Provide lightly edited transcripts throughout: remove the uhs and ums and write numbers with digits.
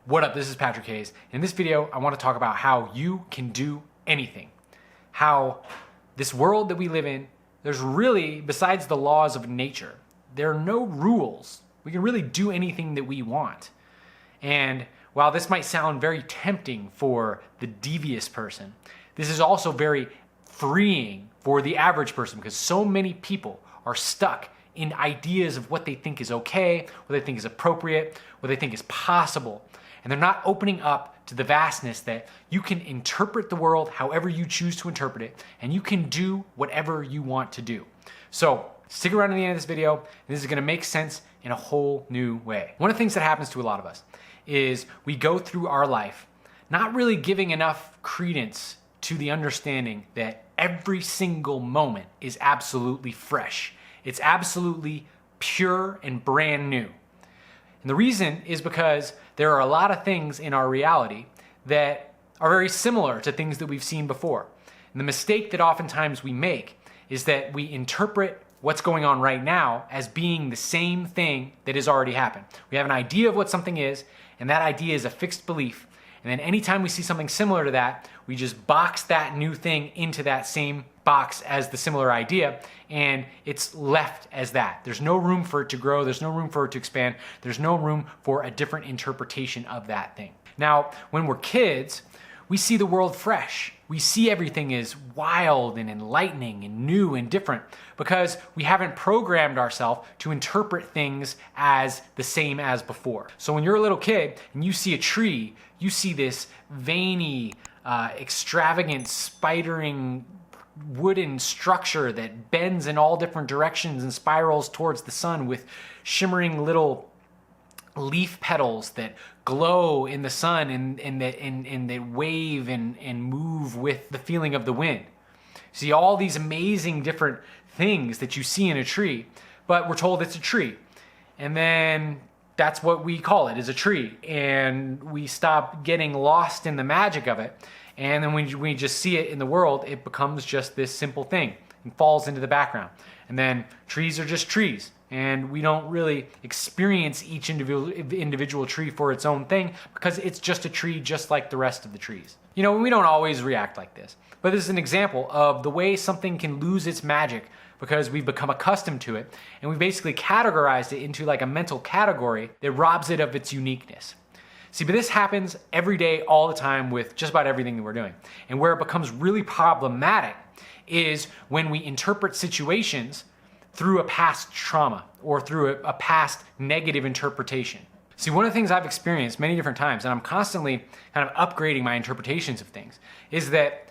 What up, this is Patrick Hayes. In this video, I want to talk about how you can do anything. How this world that we live in, there's really, besides the laws of nature, there are no rules. We can really do anything that we want. And while this might sound very tempting for the devious person, this is also very freeing for the average person because so many people are stuck in ideas of what they think is okay, what they think is appropriate, what they think is possible. And they're not opening up to the vastness that you can interpret the world however you choose to interpret it, and you can do whatever you want to do. So stick around to the end of this video, and this is gonna make sense in a whole new way. One of the things that happens to a lot of us is we go through our life not really giving enough credence to the understanding that every single moment is absolutely fresh. It's absolutely pure and brand new. And the reason is because there are a lot of things in our reality that are very similar to things that we've seen before. And the mistake that oftentimes we make is that we interpret what's going on right now as being the same thing that has already happened. We have an idea of what something is, and that idea is a fixed belief. And then anytime we see something similar to that, we just box that new thing into that same box as the similar idea, and it's left as that. There's no room for it to grow. There's no room for it to expand. There's no room for a different interpretation of that thing. Now, when we're kids, we see the world fresh. We see everything as wild and enlightening and new and different because we haven't programmed ourselves to interpret things as the same as before. So when you're a little kid and you see a tree, you see this veiny, extravagant, spidering wooden structure that bends in all different directions and spirals towards the sun with shimmering little leaf petals that glow in the sun and that wave and move with the feeling of the wind. See all these amazing different things that you see in a tree, but we're told it's a tree. And then that's what we call it, is a tree. And we stop getting lost in the magic of it. And then when we just see it in the world, it becomes just this simple thing and falls into the background. And then trees are just trees. And we don't really experience each individual tree for its own thing because it's just a tree just like the rest of the trees. You know, we don't always react like this, but this is an example of the way something can lose its magic because we've become accustomed to it and we basically categorized it into like a mental category that robs it of its uniqueness. See, but this happens every day, all the time with just about everything that we're doing. And where it becomes really problematic is when we interpret situations through a past trauma or through a past negative interpretation. See, one of the things I've experienced many different times, and I'm constantly kind of upgrading my interpretations of things, is that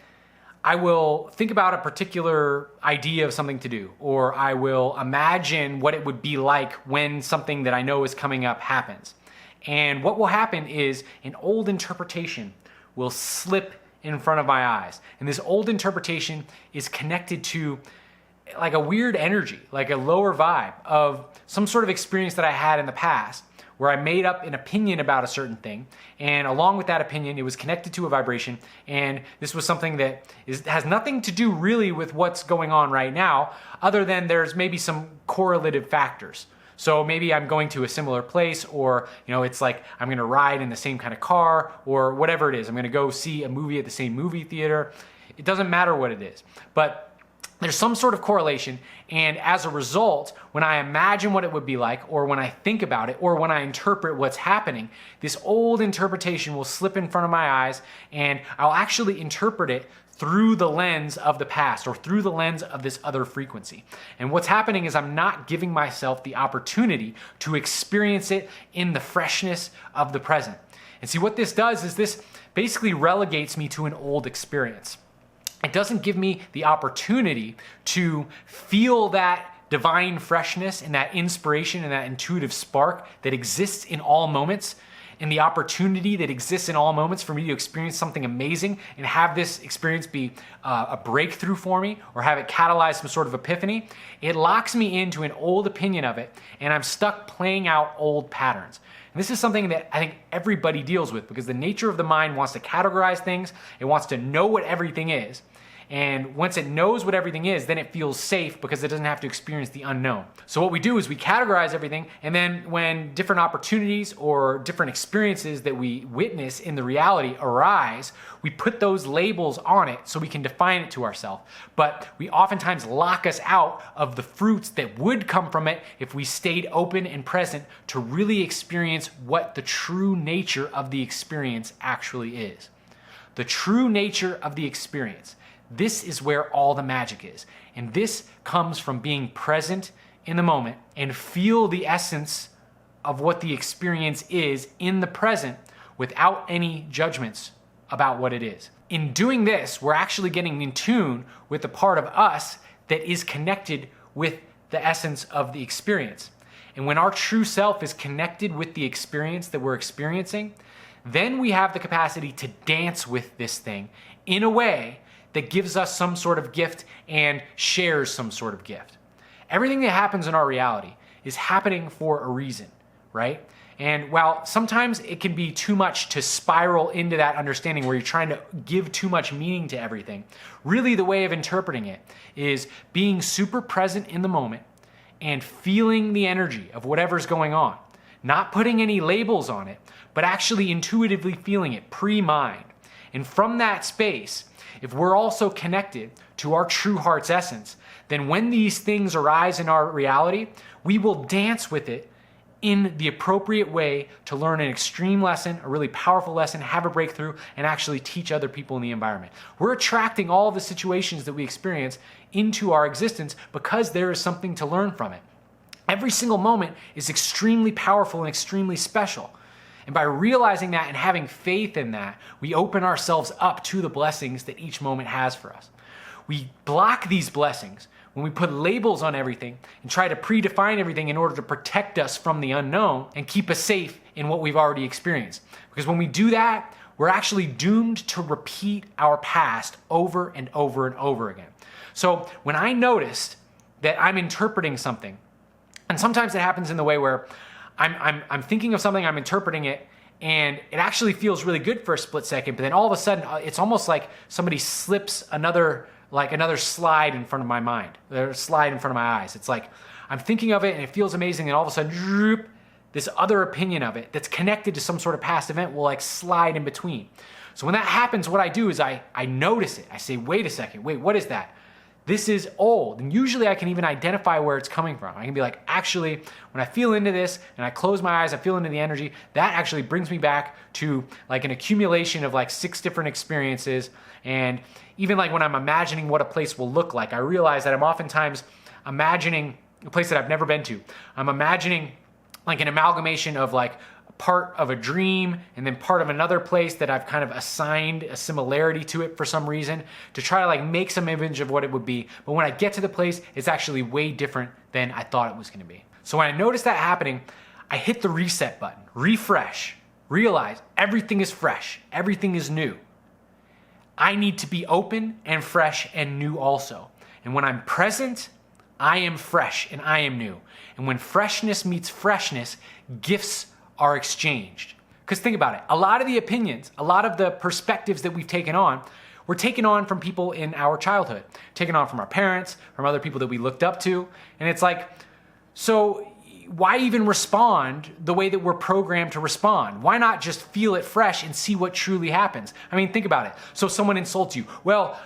I will think about a particular idea of something to do, or I will imagine what it would be like when something that I know is coming up happens. And what will happen is an old interpretation will slip in front of my eyes. And this old interpretation is connected to like a weird energy, like a lower vibe of some sort of experience that I had in the past where I made up an opinion about a certain thing. And along with that opinion, it was connected to a vibration. And this was something that has nothing to do really with what's going on right now, other than there's maybe some correlative factors. So maybe I'm going to a similar place, or it's like I'm gonna ride in the same kind of car, or whatever it is. I'm gonna go see a movie at the same movie theater. It doesn't matter what it is. But there's some sort of correlation, and as a result, when I imagine what it would be like, or when I think about it, or when I interpret what's happening, this old interpretation will slip in front of my eyes, and I'll actually interpret it through the lens of the past, or through the lens of this other frequency. And what's happening is I'm not giving myself the opportunity to experience it in the freshness of the present. And see, what this does is this basically relegates me to an old experience. It doesn't give me the opportunity to feel that divine freshness and that inspiration and that intuitive spark that exists in all moments, and the opportunity that exists in all moments for me to experience something amazing and have this experience be a breakthrough for me or have it catalyze some sort of epiphany. It locks me into an old opinion of it, and I'm stuck playing out old patterns. And this is something that I think everybody deals with because the nature of the mind wants to categorize things. It wants to know what everything is. And once it knows what everything is, then it feels safe because it doesn't have to experience the unknown. So what we do is we categorize everything, and then when different opportunities or different experiences that we witness in the reality arise, we put those labels on it so we can define it to ourselves. But we oftentimes lock us out of the fruits that would come from it if we stayed open and present to really experience what the true nature of the experience actually is. The true nature of the experience. This is where all the magic is. And this comes from being present in the moment and feel the essence of what the experience is in the present without any judgments about what it is. In doing this, we're actually getting in tune with the part of us that is connected with the essence of the experience. And when our true self is connected with the experience that we're experiencing, then we have the capacity to dance with this thing in a way that gives us some sort of gift and shares some sort of gift. Everything that happens in our reality is happening for a reason, right? And while sometimes it can be too much to spiral into that understanding where you're trying to give too much meaning to everything, really the way of interpreting it is being super present in the moment and feeling the energy of whatever's going on. Not putting any labels on it, but actually intuitively feeling it pre-mind. And from that space, if we're also connected to our true heart's essence, then when these things arise in our reality, we will dance with it in the appropriate way to learn an extreme lesson, a really powerful lesson, have a breakthrough, and actually teach other people in the environment. We're attracting all of the situations that we experience into our existence because there is something to learn from it. Every single moment is extremely powerful and extremely special. And by realizing that and having faith in that, we open ourselves up to the blessings that each moment has for us. We block these blessings when we put labels on everything and try to predefine everything in order to protect us from the unknown and keep us safe in what we've already experienced. Because when we do that, we're actually doomed to repeat our past over and over and over again. So when I noticed that I'm interpreting something, and sometimes it happens in the way where I'm thinking of something, I'm interpreting it, and it actually feels really good for a split second, but then all of a sudden, it's almost like somebody slips another slide in front of my mind, or slide in front of my eyes. It's like I'm thinking of it and it feels amazing, and all of a sudden, this other opinion of it that's connected to some sort of past event will like slide in between. So when that happens, what I do is I notice it. I say, wait a second, wait, what is that? This is old. And usually I can even identify where it's coming from. I can be like, actually, when I feel into this and I close my eyes, I feel into the energy, that actually brings me back to like an accumulation of like 6 different experiences. And even like when I'm imagining what a place will look like, I realize that I'm oftentimes imagining a place that I've never been to. I'm imagining like an amalgamation of like part of a dream and then part of another place that I've kind of assigned a similarity to it for some reason to try to like make some image of what it would be. But when I get to the place, it's actually way different than I thought it was going to be. So when I notice that happening, I hit the reset button, refresh, realize everything is fresh, everything is new. I need to be open and fresh and new also. And when I'm present, I am fresh and I am new. And when freshness meets freshness, gifts are exchanged. Because think about it, a lot of the opinions, a lot of the perspectives that we've taken on, were taken on from people in our childhood, taken on from our parents, from other people that we looked up to. And it's like, so why even respond the way that we're programmed to respond? Why not just feel it fresh and see what truly happens? I mean, think about it. So someone insults you. Well,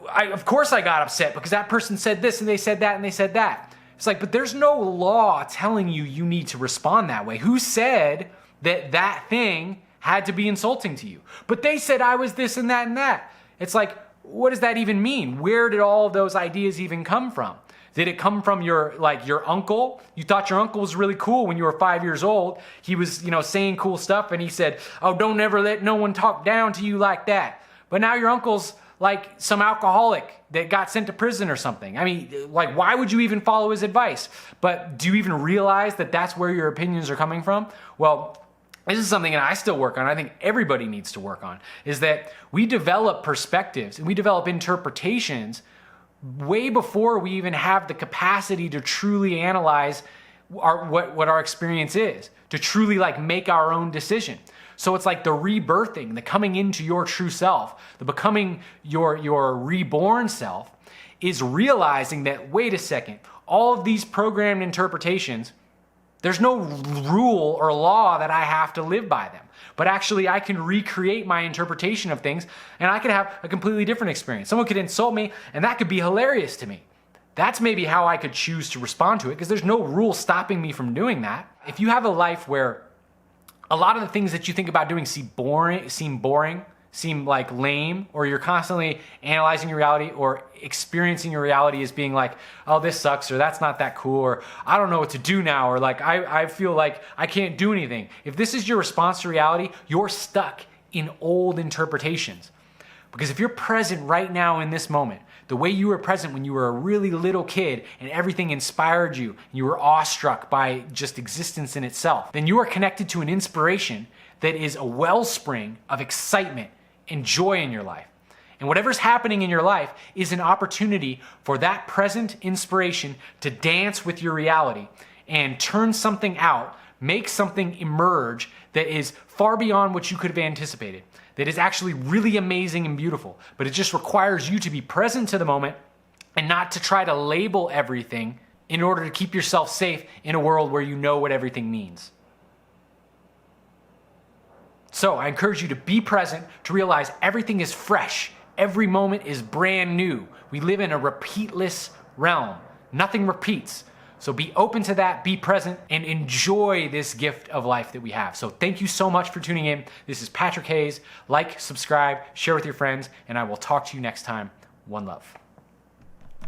of course I got upset because that person said this and they said that and they said that. It's like, but there's no law telling you need to respond that way. Who said that that thing had to be insulting to you? But they said I was this and that and that. It's like, what does that even mean? Where did all of those ideas even come from? Did it come from your uncle? You thought your uncle was really cool when you were 5 years old. He was, saying cool stuff and he said, oh, don't ever let no one talk down to you like that. But now your uncle's like some alcoholic that got sent to prison or something. I mean, like, why would you even follow his advice? But do you even realize that that's where your opinions are coming from? Well, this is something that I still work on. I think everybody needs to work on, is that we develop perspectives and we develop interpretations way before we even have the capacity to truly analyze what our experience is, to truly like make our own decision. So it's like the rebirthing, the coming into your true self, the becoming your reborn self is realizing that, wait a second, all of these programmed interpretations, there's no rule or law that I have to live by them. But actually, I can recreate my interpretation of things and I could have a completely different experience. Someone could insult me and that could be hilarious to me. That's maybe how I could choose to respond to it, because there's no rule stopping me from doing that. If you have a life where a lot of the things that you think about doing seem boring, seem like lame, or you're constantly analyzing your reality or experiencing your reality as being like, oh, this sucks, or that's not that cool, or I don't know what to do now, or like I feel like I can't do anything. If this is your response to reality, you're stuck in old interpretations. Because if you're present right now in this moment, the way you were present when you were a really little kid and everything inspired you, and you were awestruck by just existence in itself, then you are connected to an inspiration that is a wellspring of excitement and joy in your life. And whatever's happening in your life is an opportunity for that present inspiration to dance with your reality and turn something out, make something emerge that is far beyond what you could have anticipated, that is actually really amazing and beautiful. But it just requires you to be present to the moment and not to try to label everything in order to keep yourself safe in a world where you know what everything means. So I encourage you to be present, to realize everything is fresh. Every moment is brand new. We live in a repeatless realm. Nothing repeats. So be open to that, be present, and enjoy this gift of life that we have. So thank you so much for tuning in. This is Patrick Hayes. Like, subscribe, share with your friends, and I will talk to you next time. One love.